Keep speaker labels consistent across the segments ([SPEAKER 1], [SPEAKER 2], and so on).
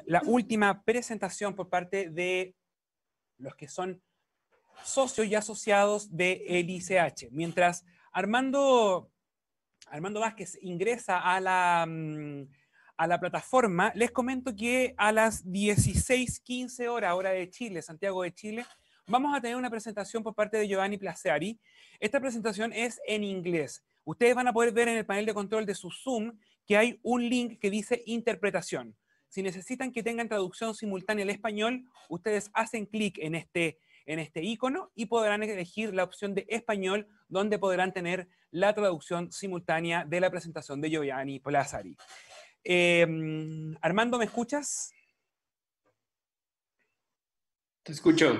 [SPEAKER 1] la última presentación por parte de los que son socios y asociados del ICH. Mientras Armando Vázquez ingresa a la plataforma, les comento que a las 16:15 horas, hora de Chile, Santiago de Chile, vamos a tener una presentación por parte de Giovanni Placeari. Esta presentación es en inglés. Ustedes van a poder ver en el panel de control de su Zoom que hay un link que dice interpretación. Si necesitan que tengan traducción simultánea al español, ustedes hacen clic en este icono y podrán elegir la opción de español, donde podrán tener la traducción simultánea de la presentación de Giovanni Placeari. Armando, ¿me escuchas?
[SPEAKER 2] Te escucho.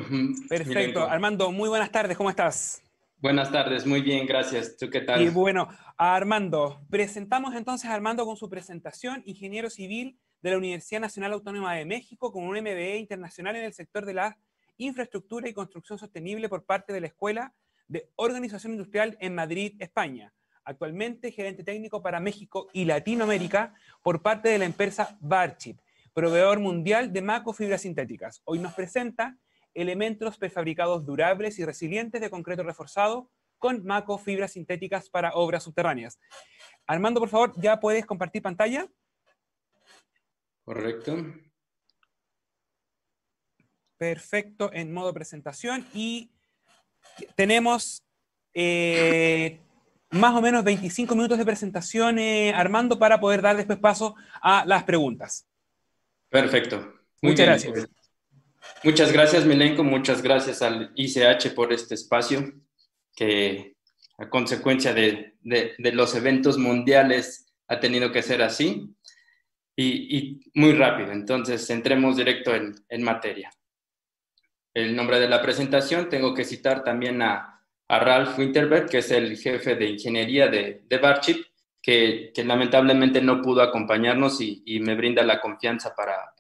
[SPEAKER 1] Perfecto.
[SPEAKER 2] Milenko.
[SPEAKER 1] Armando, muy buenas tardes, ¿cómo estás?
[SPEAKER 2] Buenas tardes, muy bien, gracias. ¿Tú qué tal?
[SPEAKER 1] Y bueno, Armando, presentamos entonces a Armando con su presentación, ingeniero civil de la Universidad Nacional Autónoma de México, con un MBA internacional en el sector de la infraestructura y construcción sostenible por parte de la Escuela de Organización Industrial en Madrid, España. Actualmente gerente técnico para México y Latinoamérica por parte de la empresa Barchip, proveedor mundial de macrofibras sintéticas. Hoy nos presenta elementos prefabricados durables y resilientes de concreto reforzado con macrofibras sintéticas para obras subterráneas. Armando, por favor, ¿ya puedes compartir pantalla?
[SPEAKER 2] Correcto.
[SPEAKER 1] Perfecto, en modo presentación. Y tenemos más o menos 25 minutos de presentación, Armando, para poder dar después paso a las preguntas.
[SPEAKER 2] Perfecto. Muy
[SPEAKER 1] Muchas
[SPEAKER 2] bien.
[SPEAKER 1] gracias.
[SPEAKER 2] Pues, muchas gracias, Milenko. Muchas gracias al ICH por este espacio que, a consecuencia de los eventos mundiales, ha tenido que ser así y muy rápido. Entonces, entremos directo en materia. El nombre de la presentación, tengo que citar también a Ralf Winterberg, que es el jefe de ingeniería de Barchip, que lamentablemente no pudo acompañarnos y me brinda la confianza para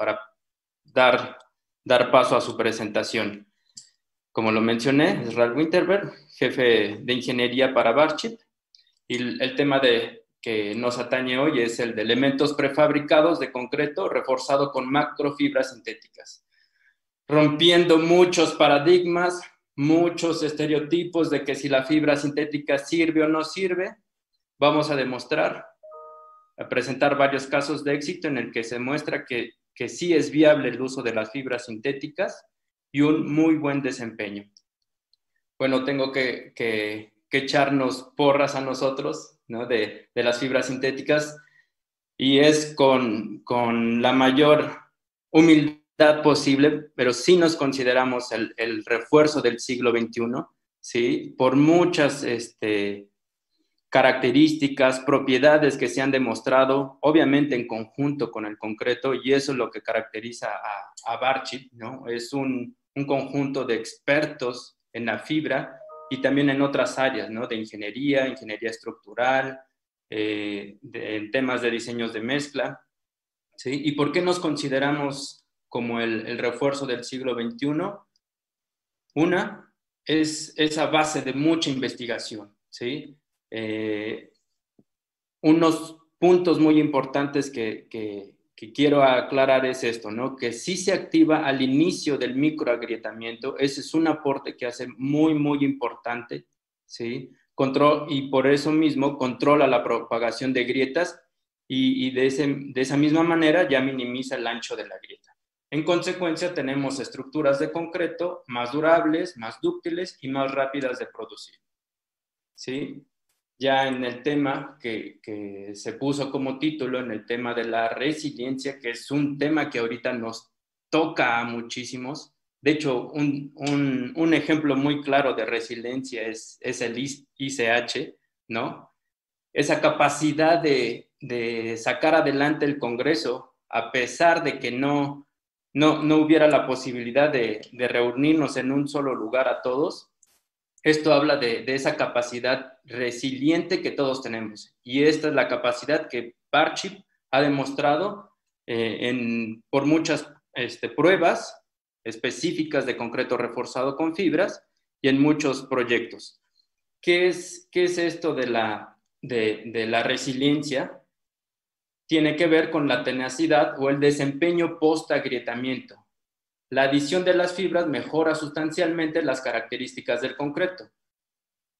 [SPEAKER 2] dar paso a su presentación. Como lo mencioné, es Ralf Winterberg, jefe de ingeniería para Barchip, y el tema que nos atañe hoy es el de elementos prefabricados de concreto reforzado con macrofibras sintéticas, rompiendo muchos paradigmas, muchos estereotipos de que si la fibra sintética sirve o no sirve. Vamos a demostrar, a presentar varios casos de éxito en el que se muestra que sí es viable el uso de las fibras sintéticas y un muy buen desempeño. Bueno, tengo que echarnos porras a nosotros, ¿no? de las fibras sintéticas, y es con la mayor humildad posible, pero sí nos consideramos el refuerzo del siglo XXI, ¿sí? Por muchas características, propiedades que se han demostrado, obviamente en conjunto con el concreto, y eso es lo que caracteriza a Barchip, ¿no? Es un conjunto de expertos en la fibra y también en otras áreas, ¿no? De ingeniería estructural, en temas de diseños de mezcla, ¿sí? ¿Y por qué nos consideramos como el refuerzo del siglo XXI? Una es esa base de mucha investigación, ¿sí? Unos puntos muy importantes que quiero aclarar es esto, ¿no? Que sí se activa al inicio del microagrietamiento. Ese es un aporte que hace muy, muy importante, ¿sí? Y por eso mismo controla la propagación de grietas y de esa misma manera ya minimiza el ancho de la grieta. En consecuencia, tenemos estructuras de concreto más durables, más dúctiles y más rápidas de producir, ¿sí? Ya en el tema que se puso como título, en el tema de la resiliencia, que es un tema que ahorita nos toca a muchísimos. De hecho, un ejemplo muy claro de resiliencia es el ICH, ¿no? Esa capacidad de sacar adelante el Congreso, a pesar de que no hubiera la posibilidad de reunirnos en un solo lugar a todos. Esto habla de esa capacidad resiliente que todos tenemos. Y esta es la capacidad que Barchip ha demostrado por muchas pruebas específicas de concreto reforzado con fibras y en muchos proyectos. ¿Qué es esto de la resiliencia? tiene que ver con la tenacidad o el desempeño post-agrietamiento. La adición de las fibras mejora sustancialmente las características del concreto,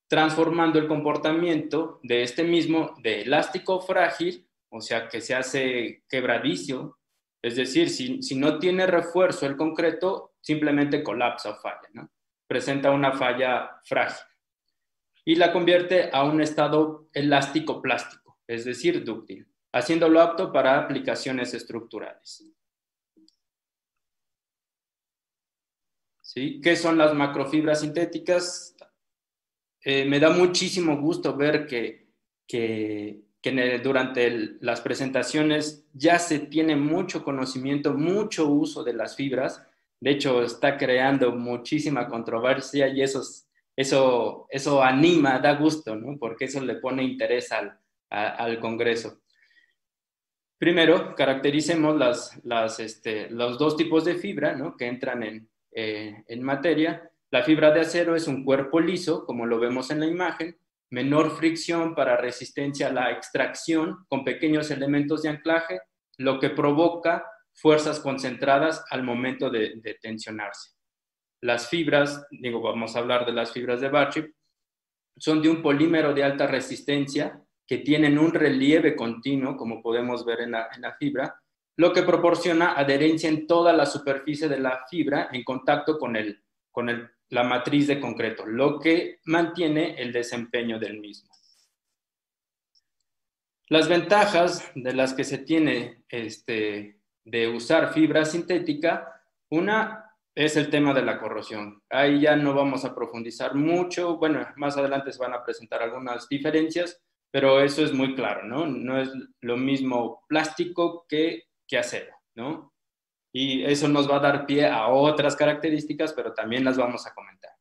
[SPEAKER 2] transformando el comportamiento de este mismo de elástico frágil, o sea, que se hace quebradizo, es decir, si no tiene refuerzo el concreto, simplemente colapsa o falla, ¿no? Presenta una falla frágil. Y la convierte a un estado elástico plástico, es decir, dúctil, haciéndolo apto para aplicaciones estructurales. ¿Sí? ¿Qué son las macrofibras sintéticas? Me da muchísimo gusto ver que durante las presentaciones ya se tiene mucho conocimiento, mucho uso de las fibras. De hecho, está creando muchísima controversia y eso anima, da gusto, ¿no? Porque eso le pone interés al Congreso. Primero, caractericemos los dos tipos de fibra, ¿no? Que entran en materia. La fibra de acero es un cuerpo liso, como lo vemos en la imagen, menor fricción para resistencia a la extracción con pequeños elementos de anclaje, lo que provoca fuerzas concentradas al momento de tensionarse. Las fibras, vamos a hablar de las fibras de Barship, son de un polímero de alta resistencia que tienen un relieve continuo, como podemos ver en la fibra, lo que proporciona adherencia en toda la superficie de la fibra en contacto con la matriz de concreto, lo que mantiene el desempeño del mismo. Las ventajas de las que se tiene de usar fibra sintética, una es el tema de la corrosión. Ahí ya no vamos a profundizar mucho. Bueno, más adelante se van a presentar algunas diferencias, pero eso es muy claro, ¿no? No es lo mismo plástico que acero, ¿no? Y eso nos va a dar pie a otras características, pero también las vamos a comentar.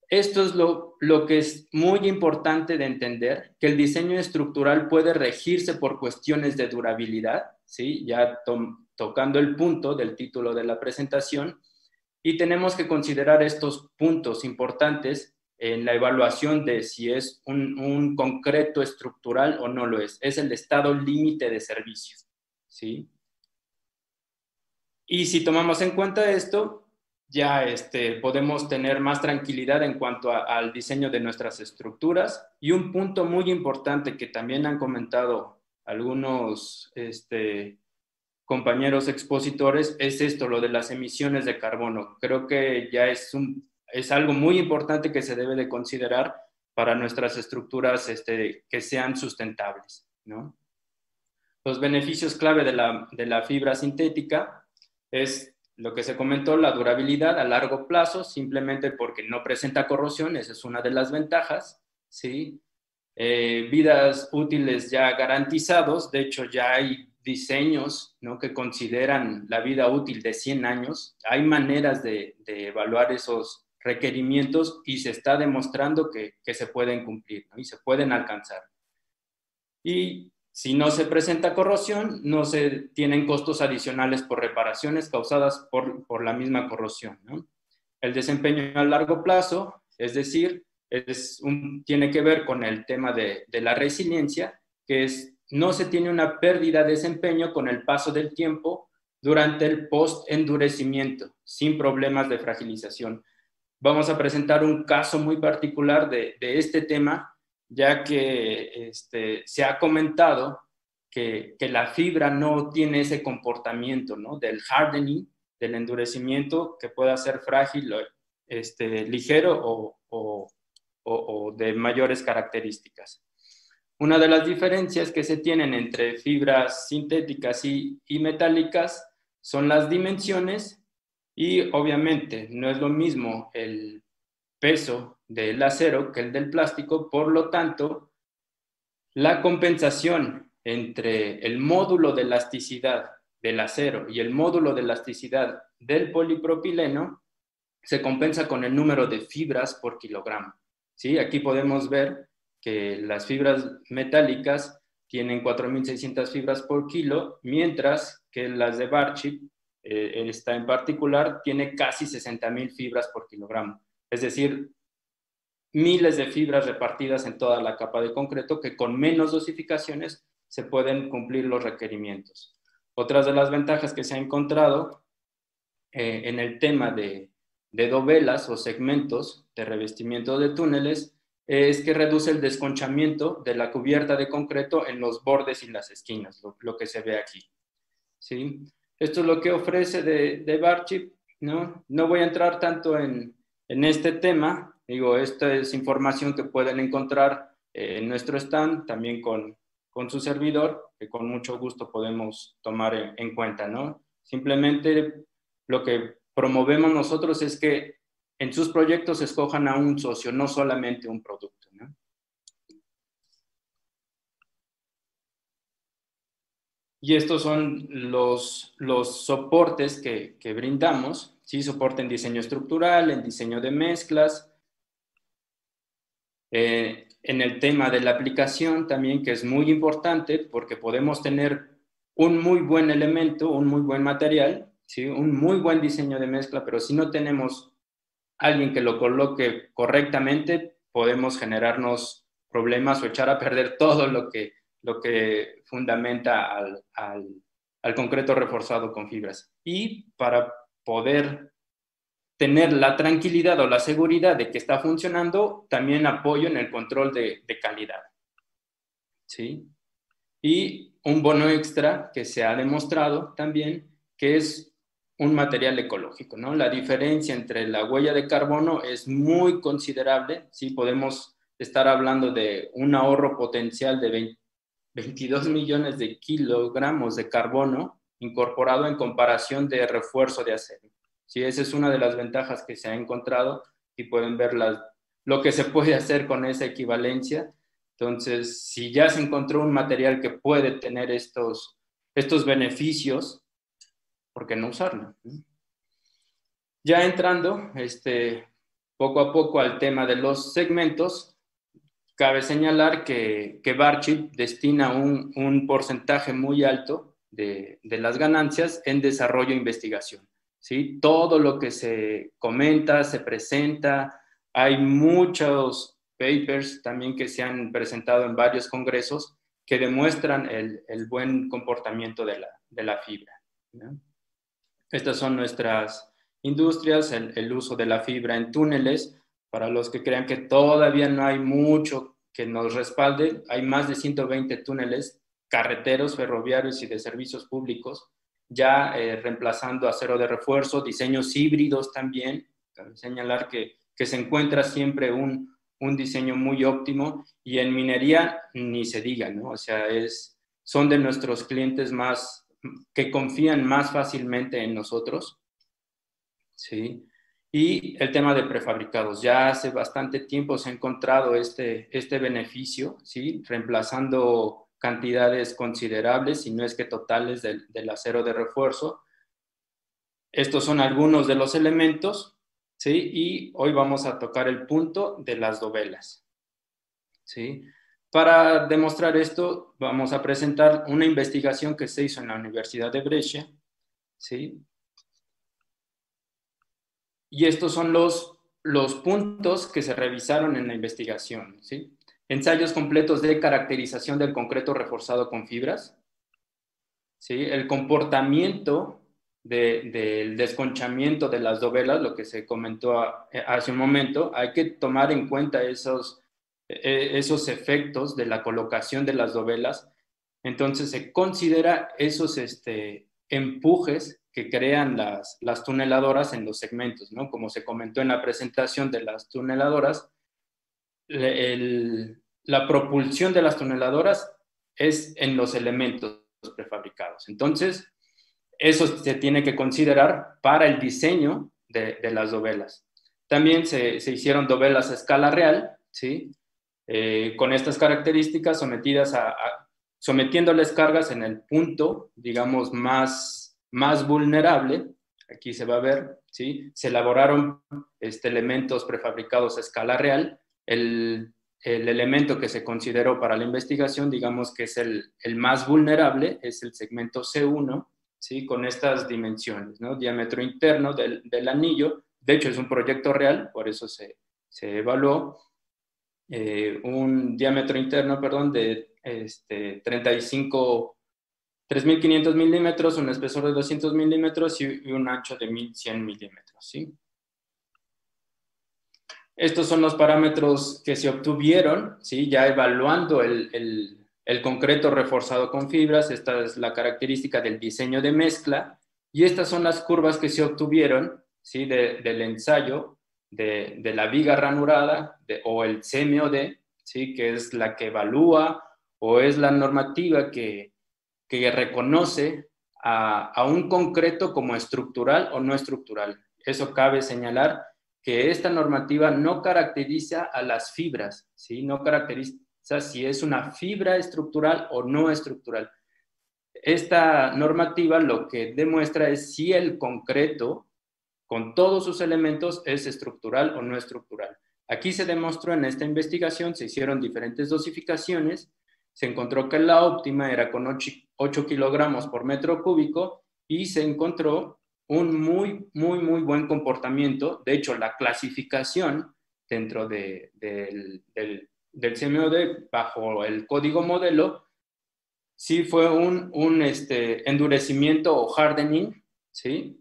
[SPEAKER 2] Esto es lo que es muy importante de entender, que el diseño estructural puede regirse por cuestiones de durabilidad, ¿sí? Ya tocando el punto del título de la presentación, y tenemos que considerar estos puntos importantes en la evaluación de si es un concreto estructural o no lo es. Es el estado límite de servicio, ¿sí? Y si tomamos en cuenta esto, ya podemos tener más tranquilidad en cuanto al diseño de nuestras estructuras. Y un punto muy importante que también han comentado algunos compañeros expositores es esto, lo de las emisiones de carbono. Creo que ya es algo muy importante que se debe de considerar para nuestras estructuras que sean sustentables, ¿no? Los beneficios clave de la fibra sintética es lo que se comentó, la durabilidad a largo plazo, simplemente porque no presenta corrosión, esa es una de las ventajas, ¿sí? Vidas útiles ya garantizados, de hecho ya hay diseños, ¿no?, que consideran la vida útil de 100 años, hay maneras de evaluar esos requerimientos y se está demostrando que se pueden cumplir, ¿no?, y se pueden alcanzar. Y si no se presenta corrosión, no se tienen costos adicionales por reparaciones causadas por la misma corrosión, ¿no? El desempeño a largo plazo, es decir, tiene que ver con el tema de la resiliencia, que no se tiene una pérdida de desempeño con el paso del tiempo durante el post-endurecimiento, sin problemas de fragilización. Vamos a presentar un caso muy particular de este tema, ya que se ha comentado que la fibra no tiene ese comportamiento, ¿no?, del hardening, del endurecimiento, que pueda ser frágil, ligero o de mayores características. Una de las diferencias que se tienen entre fibras sintéticas y metálicas son las dimensiones y obviamente no es lo mismo el peso del acero que el del plástico, por lo tanto, la compensación entre el módulo de elasticidad del acero y el módulo de elasticidad del polipropileno se compensa con el número de fibras por kilogramo, ¿sí? Aquí podemos ver que las fibras metálicas tienen 4.600 fibras por kilo, mientras que las de Barship, esta en particular, tiene casi 60.000 fibras por kilogramo. Es decir, miles de fibras repartidas en toda la capa de concreto que con menos dosificaciones se pueden cumplir los requerimientos. Otras de las ventajas que se ha encontrado en el tema de dovelas o segmentos de revestimiento de túneles es que reduce el desconchamiento de la cubierta de concreto en los bordes y las esquinas, lo que se ve aquí. ¿Sí? Esto es lo que ofrece de Barchip, ¿no? No voy a entrar tanto en este tema, digo, esta es información que pueden encontrar en nuestro stand, también con su servidor, que con mucho gusto podemos tomar en cuenta, ¿no? Simplemente lo que promovemos nosotros es que en sus proyectos escojan a un socio, no solamente un producto, ¿no? Y estos son los soportes que brindamos, ¿sí? Soporte en diseño estructural, en diseño de mezclas, en el tema de la aplicación también, que es muy importante porque podemos tener un muy buen elemento, un muy buen material, ¿sí? Un muy buen diseño de mezcla, pero si no tenemos alguien que lo coloque correctamente, podemos generarnos problemas o echar a perder todo lo que fundamenta al concreto reforzado con fibras. Y para poder tener la tranquilidad o la seguridad de que está funcionando, también apoyo en el control de calidad. ¿Sí? Y un bono extra que se ha demostrado también que es un material ecológico, ¿no? La diferencia entre la huella de carbono es muy considerable, ¿sí? Podemos estar hablando de un ahorro potencial de 22 millones de kilogramos de carbono incorporado en comparación de refuerzo de acero. Sí, esa es una de las ventajas que se ha encontrado y pueden ver lo que se puede hacer con esa equivalencia. Entonces, si ya se encontró un material que puede tener estos beneficios, ¿por qué no usarlo? Ya entrando poco a poco al tema de los segmentos, cabe señalar que Barchip destina un porcentaje muy alto de las ganancias en desarrollo e investigación. ¿Sí? Todo lo que se comenta, se presenta, hay muchos papers también que se han presentado en varios congresos que demuestran el buen comportamiento de la fibra, ¿no? Estas son nuestras industrias, el uso de la fibra en túneles. Para los que crean que todavía no hay mucho que nos respalde, hay más de 120 túneles carreteros, ferroviarios y de servicios públicos, ya reemplazando acero de refuerzo, diseños híbridos también. Cabe señalar que se encuentra siempre un diseño muy óptimo, y en minería ni se diga, ¿no? O sea, son de nuestros clientes que confían más fácilmente en nosotros, ¿sí? Y el tema de prefabricados. Ya hace bastante tiempo se ha encontrado este beneficio, ¿sí? Reemplazando cantidades considerables, si no es que totales, del acero de refuerzo. Estos son algunos de los elementos, ¿sí? Y hoy vamos a tocar el punto de las dovelas, ¿sí? Para demostrar esto, vamos a presentar una investigación que se hizo en la Universidad de Brescia, ¿sí? Y estos son los puntos que se revisaron en la investigación, ¿sí? Ensayos completos de caracterización del concreto reforzado con fibras, ¿sí? El comportamiento del desconchamiento de las dovelas, lo que se comentó hace un momento. Hay que tomar en cuenta esos efectos de la colocación de las dovelas. Entonces se considera esos empujes que crean las tuneladoras en los segmentos, ¿no? Como se comentó en la presentación de las tuneladoras, la propulsión de las tuneladoras es en los elementos prefabricados. Entonces, eso se tiene que considerar para el diseño de las dovelas. También se hicieron dovelas a escala real, ¿sí? Con estas características sometiéndoles cargas en el punto, digamos, más vulnerable. Aquí se va a ver, ¿sí? Se elaboraron elementos prefabricados a escala real. El elemento que se consideró para la investigación, digamos que es el más vulnerable, es el segmento C1, ¿sí? Con estas dimensiones, ¿no? Diámetro interno del anillo. De hecho, es un proyecto real, por eso se evaluó. Un diámetro interno, perdón, de 3.500 milímetros, un espesor de 200 milímetros y un ancho de 1.100 milímetros, ¿sí? Estos son los parámetros que se obtuvieron, ¿sí? Ya evaluando el concreto reforzado con fibras. Esta es la característica del diseño de mezcla, y estas son las curvas que se obtuvieron, ¿sí? Del ensayo de la viga ranurada o el CMOD, ¿sí? Que es la que evalúa o es la normativa que reconoce a un concreto como estructural o no estructural. Eso cabe señalar que esta normativa no caracteriza a las fibras, ¿sí? No caracteriza si es una fibra estructural o no estructural. Esta normativa lo que demuestra es si el concreto, con todos sus elementos, es estructural o no estructural. Aquí se demostró en esta investigación, se hicieron diferentes dosificaciones, se encontró que la óptima era con 8 kilogramos por metro cúbico y se encontró un muy buen comportamiento. De hecho, la clasificación dentro del CMOD bajo el código modelo sí fue un endurecimiento o hardening, ¿sí?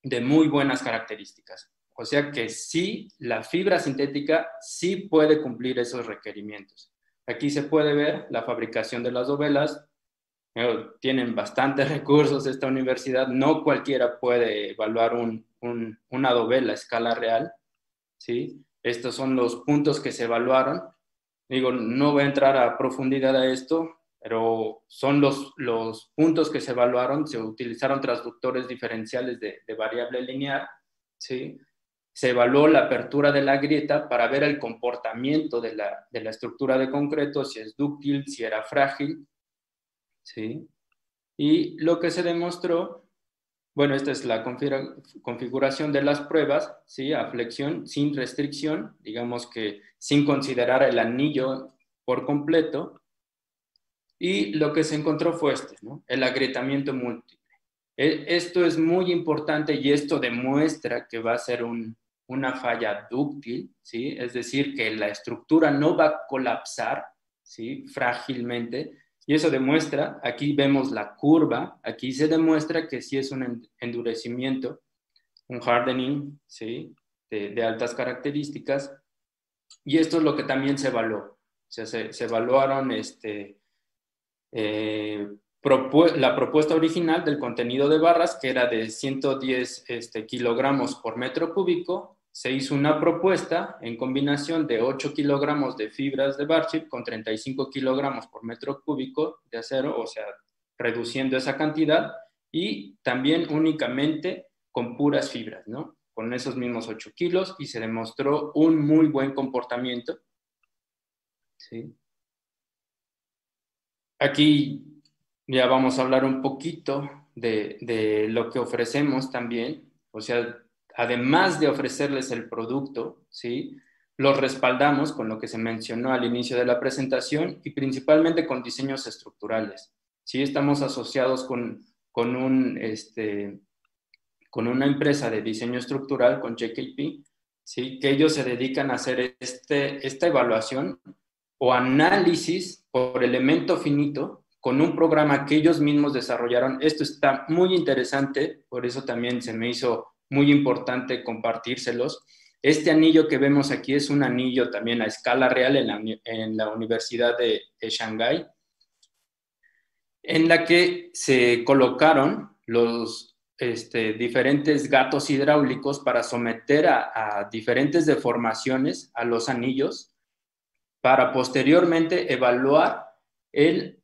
[SPEAKER 2] De muy buenas características. O sea que sí, la fibra sintética sí puede cumplir esos requerimientos. Aquí se puede ver la fabricación de las dovelas. Tienen bastantes recursos esta universidad. No cualquiera puede evaluar una dovela a escala real, ¿sí? Estos son los puntos que se evaluaron. Digo, no voy a entrar a profundidad a esto, pero son los puntos que se evaluaron. Se utilizaron transductores diferenciales de variable lineal, ¿sí? Se evaluó la apertura de la grieta para ver el comportamiento de la estructura de concreto, si es dúctil, si era frágil, ¿sí? Y lo que se demostró, bueno, esta es la configuración de las pruebas, ¿sí? A flexión sin restricción, digamos que sin considerar el anillo por completo. Y lo que se encontró fue ¿no? El agrietamiento múltiple. Esto es muy importante y esto demuestra que va a ser una falla dúctil, ¿sí? Es decir, que la estructura no va a colapsar, ¿sí? Frágilmente. Y eso demuestra, aquí vemos la curva, aquí se demuestra que sí es un endurecimiento, un hardening, ¿sí? De altas características. Y esto es lo que también se evaluó. O sea, se evaluaron la propuesta original del contenido de barras, que era de 110 kilogramos por metro cúbico. Se hizo una propuesta en combinación de 8 kilogramos de fibras de bar chip con 35 kilogramos por metro cúbico de acero, o sea, reduciendo esa cantidad, y también únicamente con puras fibras, ¿no? Con esos mismos 8 kilos, y se demostró un muy buen comportamiento, ¿sí? Aquí ya vamos a hablar un poquito de lo que ofrecemos también. O sea, además de ofrecerles el producto, ¿sí? Los respaldamos con lo que se mencionó al inicio de la presentación y principalmente con diseños estructurales. Sí, estamos asociados con una empresa de diseño estructural, con JKP, ¿sí? Que ellos se dedican a hacer esta evaluación o análisis por elemento finito con un programa que ellos mismos desarrollaron. Esto está muy interesante, por eso también se me hizo muy importante compartírselos. Este anillo que vemos aquí es un anillo también a escala real en la Universidad de Shanghái, en la que se colocaron los diferentes gatos hidráulicos para someter a diferentes deformaciones a los anillos, para posteriormente evaluar el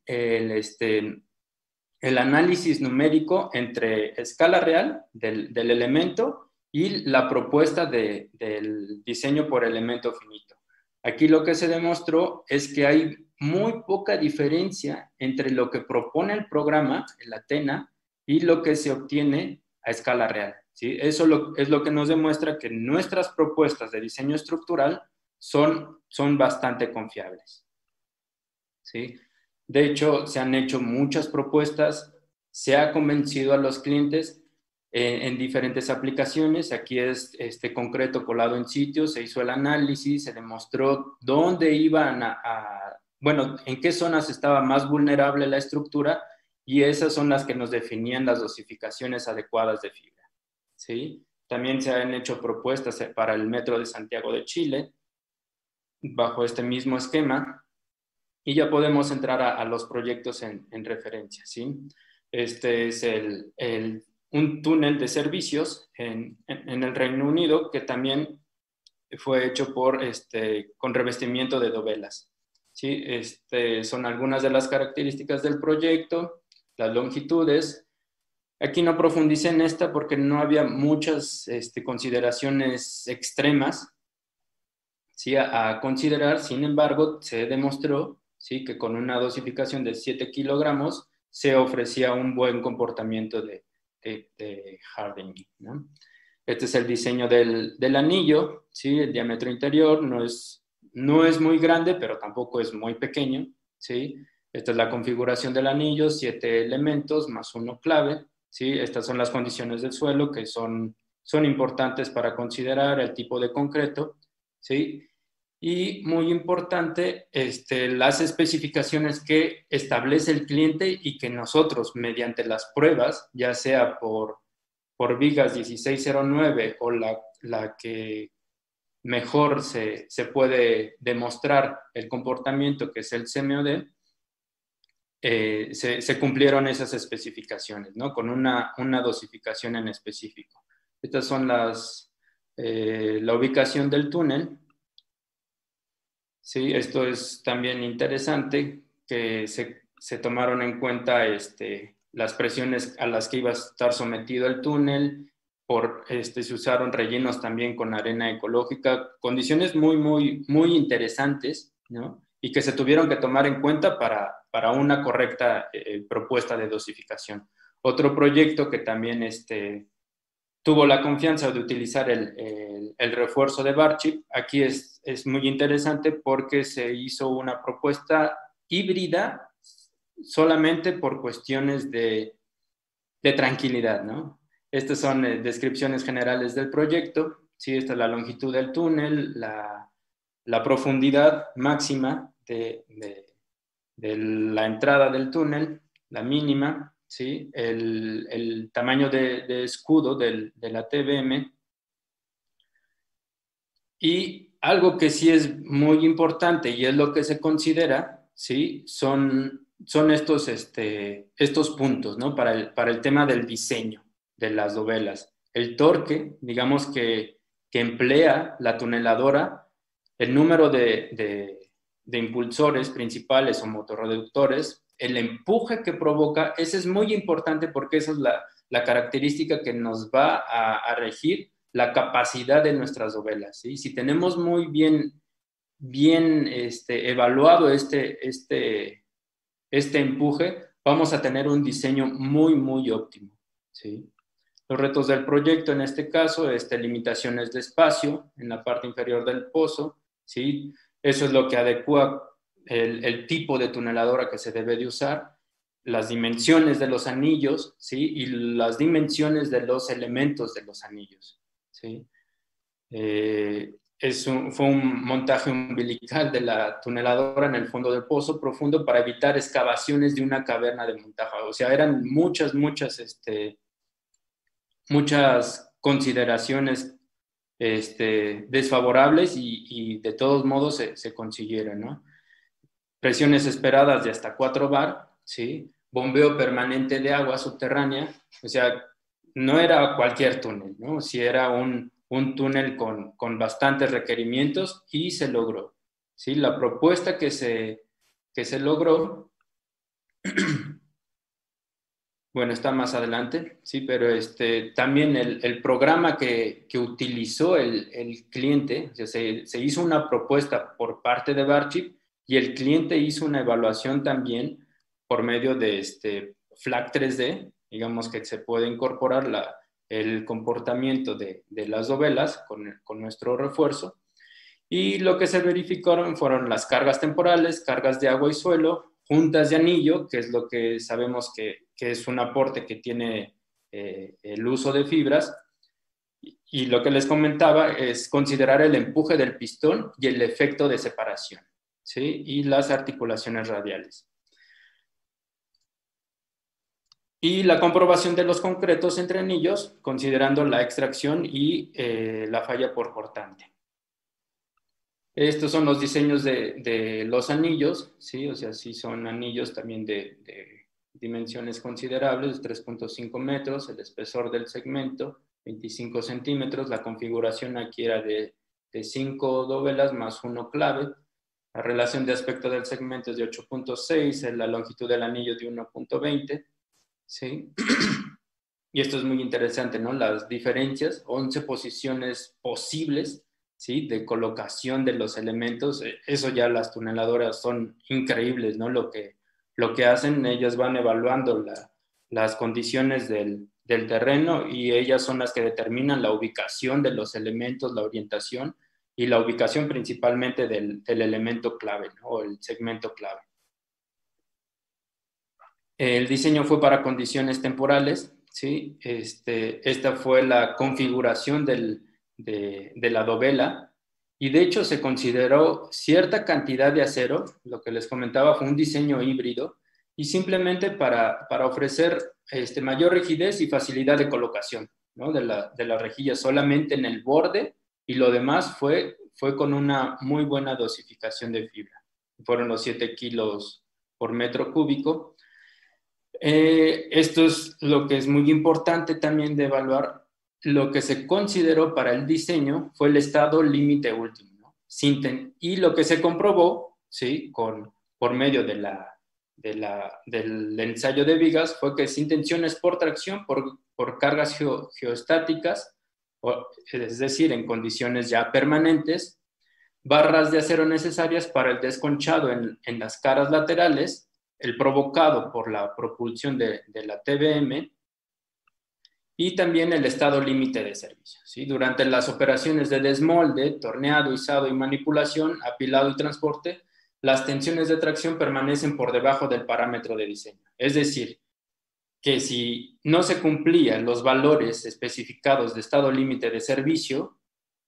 [SPEAKER 2] análisis numérico entre escala real del elemento y la propuesta del diseño por elemento finito. Aquí lo que se demostró es que hay muy poca diferencia entre lo que propone el programa, el Athena, y lo que se obtiene a escala real, ¿sí? Eso es lo que nos demuestra que nuestras propuestas de diseño estructural son bastante confiables, ¿sí? De hecho, se han hecho muchas propuestas, se ha convencido a los clientes en diferentes aplicaciones. Aquí es concreto colado en sitio, se hizo el análisis, se demostró dónde iban a bueno, en qué zonas estaba más vulnerable la estructura, y esas son las que nos definían las dosificaciones adecuadas de fibra, ¿sí? También se han hecho propuestas para el Metro de Santiago de Chile, bajo este mismo esquema, y ya podemos entrar a los proyectos en referencia, ¿sí? Este es un túnel de servicios en el Reino Unido que también fue hecho con revestimiento de dovelas, ¿sí? Son algunas de las características del proyecto, las longitudes. Aquí no profundicé en esta porque no había muchas consideraciones extremas, ¿sí? A considerar. Sin embargo, se demostró, ¿sí?, que con una dosificación de 7 kilogramos se ofrecía un buen comportamiento de hardening, ¿no? Este es el diseño del anillo, ¿sí? El diámetro interior no es muy grande, pero tampoco es muy pequeño, ¿sí? Esta es la configuración del anillo, 7 elementos más uno clave, ¿sí? Estas son las condiciones del suelo que son importantes para considerar el tipo de concreto, ¿sí? Y muy importante, las especificaciones que establece el cliente y que nosotros, mediante las pruebas, ya sea por vigas 1609 o la que mejor se puede demostrar el comportamiento, que es el CMOD, se cumplieron esas especificaciones, ¿no? Con una dosificación en específico. Estas son la ubicación del túnel. Sí, esto es también interesante, que se tomaron en cuenta las presiones a las que iba a estar sometido el túnel. Se usaron rellenos también con arena ecológica, condiciones muy, muy, muy interesantes, ¿no? Y que se tuvieron que tomar en cuenta para una correcta propuesta de dosificación. Otro proyecto que también tuvo la confianza de utilizar el refuerzo de Barchip. Aquí es muy interesante porque se hizo una propuesta híbrida solamente por cuestiones de tranquilidad, ¿no? Estas son descripciones generales del proyecto. Sí, esta es la longitud del túnel, la profundidad máxima de la entrada del túnel, la mínima, ¿sí? El tamaño de escudo de la TBM. Y algo que sí es muy importante y es lo que se considera, ¿sí?, son estos puntos, ¿no? Para el tema del diseño de las dovelas. El torque, digamos que emplea la tuneladora, el número de impulsores principales o motorreductores, el empuje que provoca. Ese es muy importante porque esa es la característica que nos va a regir la capacidad de nuestras dovelas, ¿sí? Si tenemos muy bien evaluado este empuje, vamos a tener un diseño muy, muy óptimo, ¿sí? Los retos del proyecto en este caso, limitaciones de espacio en la parte inferior del pozo, ¿sí? Eso es lo que adecua el tipo de tuneladora que se debe de usar, las dimensiones de los anillos, ¿sí?, y las dimensiones de los elementos de los anillos, ¿sí? Fue un montaje umbilical de la tuneladora en el fondo del pozo profundo para evitar excavaciones de una caverna de montaje. O sea, eran muchas consideraciones desfavorables y de todos modos se consiguieron, ¿no? Presiones esperadas de hasta 4 bar, ¿sí? Bombeo permanente de agua subterránea. O sea, no era cualquier túnel, ¿no? Sí era un túnel con bastantes requerimientos y se logró, ¿sí? La propuesta que se logró, bueno, está más adelante, sí, pero también el programa que utilizó el cliente, o sea, se hizo una propuesta por parte de Barchip y el cliente hizo una evaluación también por medio de FLAC 3D, digamos que se puede incorporar el comportamiento de las dovelas con nuestro refuerzo. Y lo que se verificaron fueron las cargas temporales, cargas de agua y suelo, juntas de anillo, que es lo que sabemos que es un aporte que tiene el uso de fibras. Y lo que les comentaba es considerar el empuje del pistón y el efecto de separación, ¿sí? Y las articulaciones radiales. Y la comprobación de los concretos entre anillos, considerando la extracción y la falla por cortante. Estos son los diseños de los anillos, ¿sí? O sea, sí son anillos también de dimensiones considerables, 3.5 metros, el espesor del segmento, 25 centímetros, la configuración aquí era de 5 dovelas más 1 clave, la relación de aspecto del segmento es de 8.6, la longitud del anillo de 1.20, ¿sí? Y esto es muy interesante, ¿no? Las diferencias, 11 posiciones posibles, ¿sí? De colocación de los elementos. Eso ya las tuneladoras son increíbles, ¿no? Lo que hacen, ellas van evaluando las condiciones del terreno y ellas son las que determinan la ubicación de los elementos, la orientación y la ubicación principalmente del elemento clave, ¿no? O el segmento clave. El diseño fue para condiciones temporales, ¿sí? Esta fue la configuración de la dovela y de hecho se consideró cierta cantidad de acero, lo que les comentaba fue un diseño híbrido y simplemente para ofrecer mayor rigidez y facilidad de colocación, ¿no? de la rejilla solamente en el borde y lo demás fue con una muy buena dosificación de fibra. Fueron los 7 kilos por metro cúbico. Esto es lo que es muy importante también de evaluar. Lo que se consideró para el diseño fue el estado límite último, ¿no? Y lo que se comprobó, ¿sí? Por medio del ensayo de vigas fue que sin tensiones por tracción, por cargas geostáticas, es decir, en condiciones ya permanentes, barras de acero necesarias para el desconchado en las caras laterales, el provocado por la propulsión de la TBM y también el estado límite de servicio, ¿sí? Durante las operaciones de desmolde, torneado, izado y manipulación, apilado y transporte, las tensiones de tracción permanecen por debajo del parámetro de diseño. Es decir, que si no se cumplían los valores especificados de estado límite de servicio,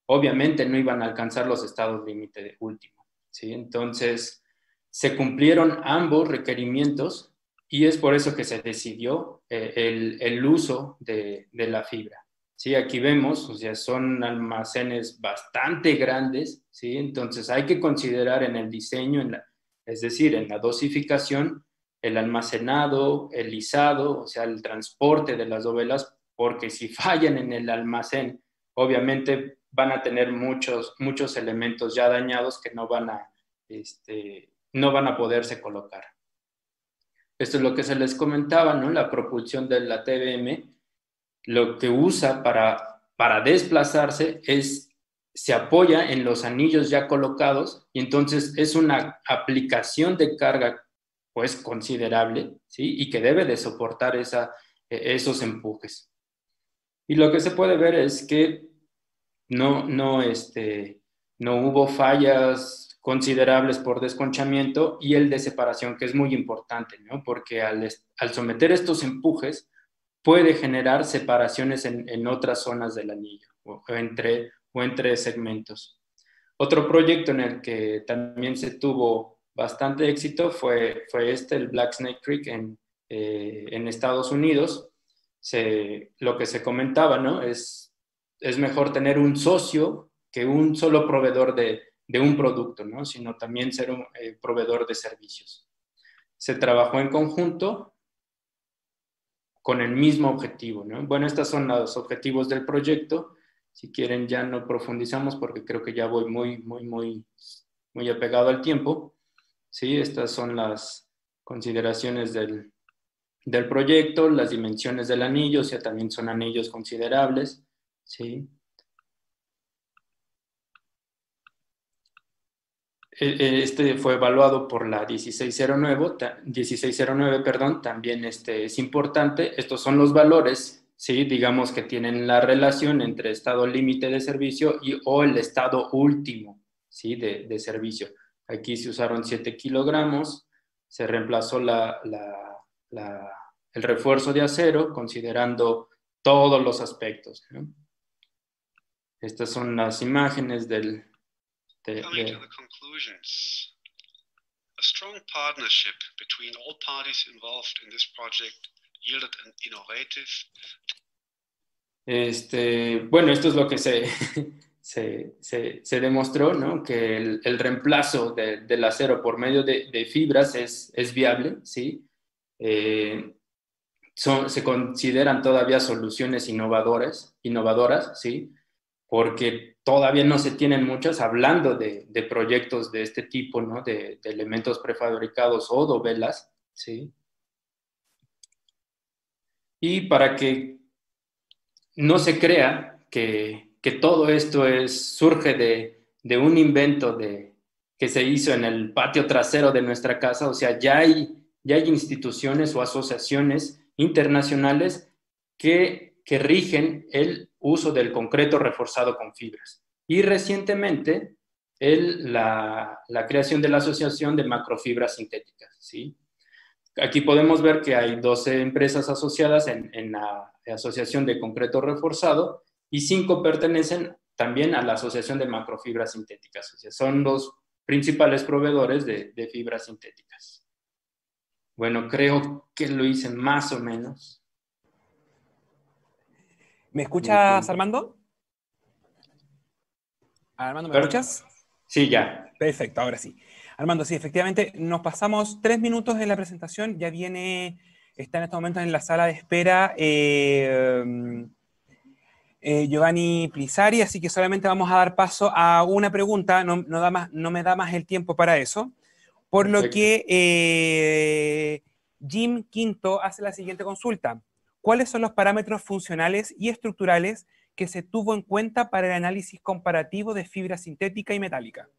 [SPEAKER 2] obviamente no iban a alcanzar los estados límite último, ¿sí? Entonces, se cumplieron ambos requerimientos y es por eso que se decidió el uso de la fibra. ¿Sí? Aquí vemos, o sea, son almacenes bastante grandes, ¿sí? Entonces hay que considerar en el diseño, es decir, en la dosificación, el almacenado, el izado, o sea, el transporte de las dovelas, porque si fallan en el almacén, obviamente van a tener muchos elementos ya dañados que no van a poderse colocar. Esto es lo que se les comentaba, ¿no? La propulsión de la TBM, lo que usa para desplazarse se apoya en los anillos ya colocados y entonces es una aplicación de carga pues considerable, ¿sí? Y que debe de soportar esos empujes. Y lo que se puede ver es que no hubo fallas considerables por desconchamiento y el de separación, que es muy importante, ¿no? Porque al someter estos empujes puede generar separaciones en otras zonas del anillo o entre segmentos. Otro proyecto en el que también se tuvo bastante éxito fue el Black Snake Creek en Estados Unidos. Lo que se comentaba, ¿no? Es mejor tener un socio que un solo proveedor de un producto, ¿no? Sino también ser un proveedor de servicios. Se trabajó en conjunto con el mismo objetivo, ¿no? Bueno, estos son los objetivos del proyecto. Si quieren ya no profundizamos porque creo que ya voy muy apegado al tiempo. Sí, estas son las consideraciones del proyecto, las dimensiones del anillo, o sea, también son anillos considerables, ¿sí? Este fue evaluado por la 1609, perdón, también es importante. Estos son los valores, ¿sí? Digamos que tienen la relación entre estado límite de servicio o el estado último, ¿sí? de servicio. Aquí se usaron 7 kilogramos, se reemplazó el refuerzo de acero considerando todos los aspectos, ¿no? Estas son las imágenes
[SPEAKER 3] A strong partnership between all parties involved in this project yielded an innovative.
[SPEAKER 2] Bueno, esto es lo que se demostró, ¿no? Que el reemplazo del acero por medio de fibras es viable, ¿sí? Se consideran todavía soluciones innovadoras, ¿sí? Porque todavía no se tienen muchas, hablando de proyectos de este tipo, ¿no? De elementos prefabricados o dovelas, ¿sí? Y para que no se crea que todo esto surge de un invento que se hizo en el patio trasero de nuestra casa, o sea, ya hay instituciones o asociaciones internacionales que rigen el uso del concreto reforzado con fibras. Y recientemente, la creación de la Asociación de Macrofibras Sintéticas, ¿sí? Aquí podemos ver que hay 12 empresas asociadas en la Asociación de Concreto Reforzado y 5 pertenecen también a la Asociación de Macrofibras Sintéticas. O sea, son los principales proveedores de fibras sintéticas. Bueno, creo que lo hice más o menos.
[SPEAKER 1] ¿Me escuchas, Armando? Armando, ¿me escuchas?
[SPEAKER 2] Sí, ya.
[SPEAKER 1] Perfecto, ahora sí. Armando, sí, efectivamente, nos pasamos 3 minutos en la presentación, ya está en estos momentos en la sala de espera Giovanni Plisari, así que solamente vamos a dar paso a una pregunta, no me da más el tiempo para eso, por
[SPEAKER 2] Perfecto.
[SPEAKER 1] lo que Jim Quinto hace la siguiente consulta. ¿Cuáles son los parámetros funcionales y estructurales que se tuvo en cuenta para el análisis comparativo de fibra sintética y metálica?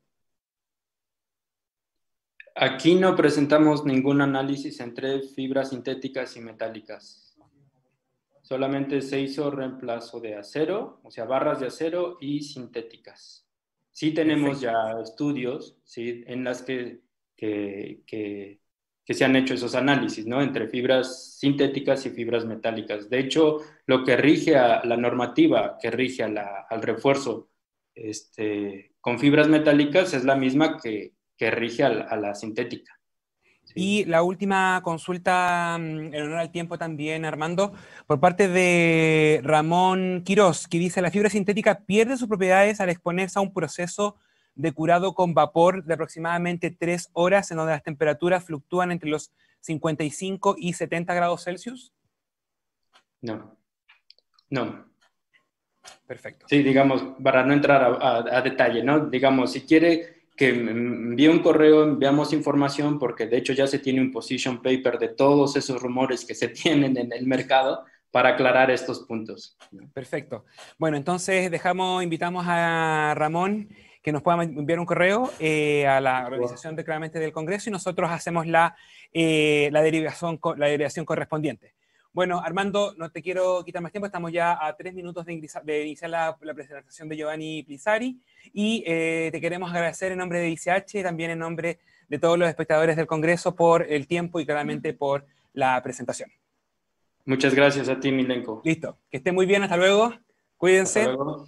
[SPEAKER 2] Aquí no presentamos ningún análisis entre fibras sintéticas y metálicas. Solamente se hizo reemplazo de acero, o sea, barras de acero y sintéticas. Sí tenemos ya estudios, ¿sí? En las que se han hecho esos análisis, ¿no? Entre fibras sintéticas y fibras metálicas. De hecho, lo que rige a la normativa que rige al refuerzo con fibras metálicas es la misma que rige a la sintética. ¿Sí?
[SPEAKER 1] Y la última consulta, en honor al tiempo también, Armando, por parte de Ramón Quirós, que dice: ¿la fibra sintética pierde sus propiedades al exponerse a un proceso de curado con vapor de aproximadamente 3 horas, en donde las temperaturas fluctúan entre los 55 y 70 grados Celsius?
[SPEAKER 2] No. No.
[SPEAKER 1] Perfecto.
[SPEAKER 2] Sí, digamos, para no entrar a detalle, ¿no? Digamos, si quiere que me envíe un correo, enviamos información, porque de hecho ya se tiene un position paper de todos esos rumores que se tienen en el mercado para aclarar estos puntos.
[SPEAKER 1] Perfecto. Bueno, entonces invitamos a Ramón que nos pueda enviar un correo a la organización claramente del Congreso y nosotros hacemos la derivación correspondiente. Bueno, Armando, no te quiero quitar más tiempo, estamos ya a 3 minutos de iniciar la presentación de Giovanni Plisari y te queremos agradecer en nombre de ICH y también en nombre de todos los espectadores del Congreso por el tiempo y claramente por la presentación.
[SPEAKER 2] Muchas gracias a ti, Milenko.
[SPEAKER 1] Listo, que esté muy bien, hasta luego, cuídense.
[SPEAKER 2] Hasta luego.